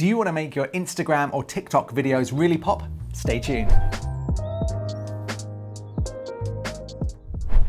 Do you want to make your Instagram or TikTok videos really pop? Stay tuned.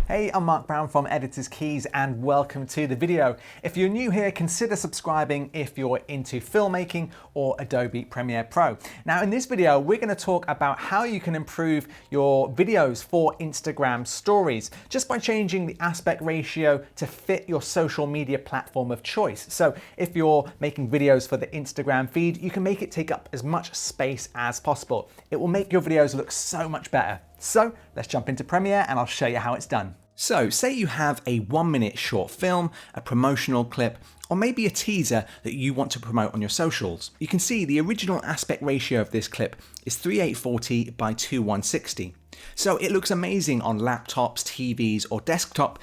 Hey, I'm Mark Brown from Editor's Keys and welcome to the video. If you're new here, consider subscribing if you're into filmmaking or Adobe Premiere Pro. Now in this video, we're going to talk about how you can improve your videos for Instagram stories just by changing the aspect ratio to fit your social media platform of choice. So if you're making videos for the Instagram feed, you can make it take up as much space as possible. It will make your videos look so much better. So let's jump into Premiere and I'll show you how it's done. So say you have a 1-minute short film, a promotional clip, or maybe a teaser that you want to promote on your socials. You can see the original aspect ratio of this clip is 3840 by 2160. So it looks amazing on laptops, TVs, or desktop,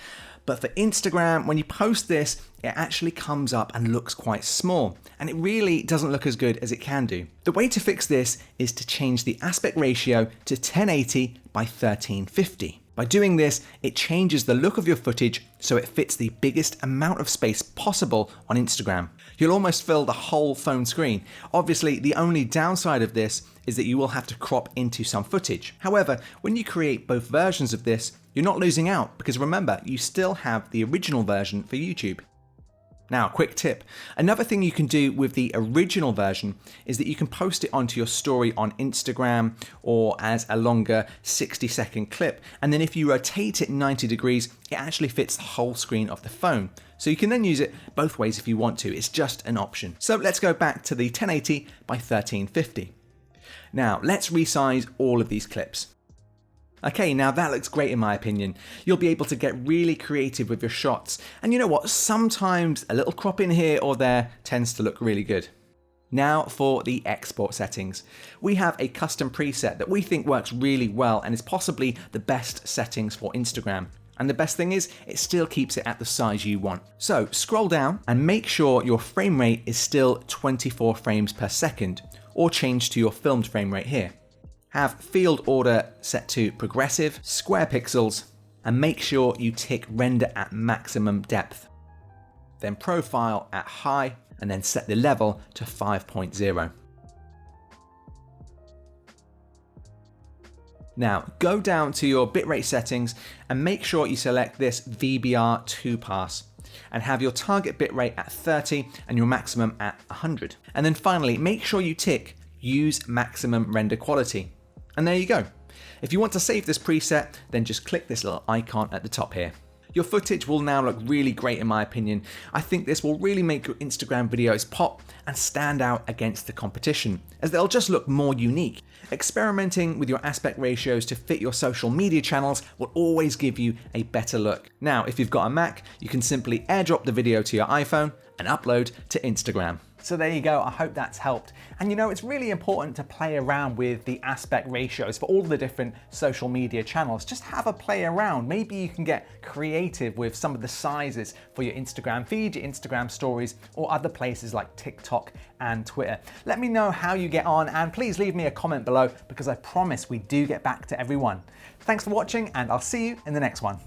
but for Instagram, when you post this, it actually comes up and looks quite small, and it really doesn't look as good as it can do. The way to fix this is to change the aspect ratio to 1080 by 1350. By doing this, it changes the look of your footage so it fits the biggest amount of space possible on Instagram. You'll almost fill the whole phone screen. Obviously, the only downside of this is that you will have to crop into some footage. However, when you create both versions of this, you're not losing out because remember, you still have the original version for YouTube. Now, quick tip. Another thing you can do with the original version is that you can post it onto your story on Instagram or as a longer 60-second clip. And then if you rotate it 90 degrees, it actually fits the whole screen of the phone. So you can then use it both ways if you want to. It's just an option. So let's go back to the 1080 by 1350. Now, let's resize all of these clips. Okay, now that looks great in my opinion. You'll be able to get really creative with your shots. And you know what? Sometimes a little crop in here or there tends to look really good. Now for the export settings. We have a custom preset that we think works really well and is possibly the best settings for Instagram. And the best thing is, it still keeps it at the size you want. So scroll down and make sure your frame rate is still 24 frames per second, or change to your filmed frame rate here. Have field order set to progressive, square pixels, and make sure you tick render at maximum depth. Then profile at high, and then set the level to 5.0. Now go down to your bitrate settings and make sure you select this VBR 2-pass and have your target bitrate at 30 and your maximum at 100. And then finally, make sure you tick use maximum render quality. And there you go. If you want to save this preset, then just click this little icon at the top here. Your footage will now look really great in my opinion. I think this will really make your Instagram videos pop and stand out against the competition, as they'll just look more unique. Experimenting with your aspect ratios to fit your social media channels will always give you a better look. Now, if you've got a Mac, you can simply airdrop the video to your iPhone and upload to Instagram. So there you go, I hope that's helped. And you know, it's really important to play around with the aspect ratios for all the different social media channels. Just have a play around. Maybe you can get creative with some of the sizes for your Instagram feed, your Instagram stories, or other places like TikTok and Twitter. Let me know how you get on and please leave me a comment below because I promise we do get back to everyone. Thanks for watching and I'll see you in the next one.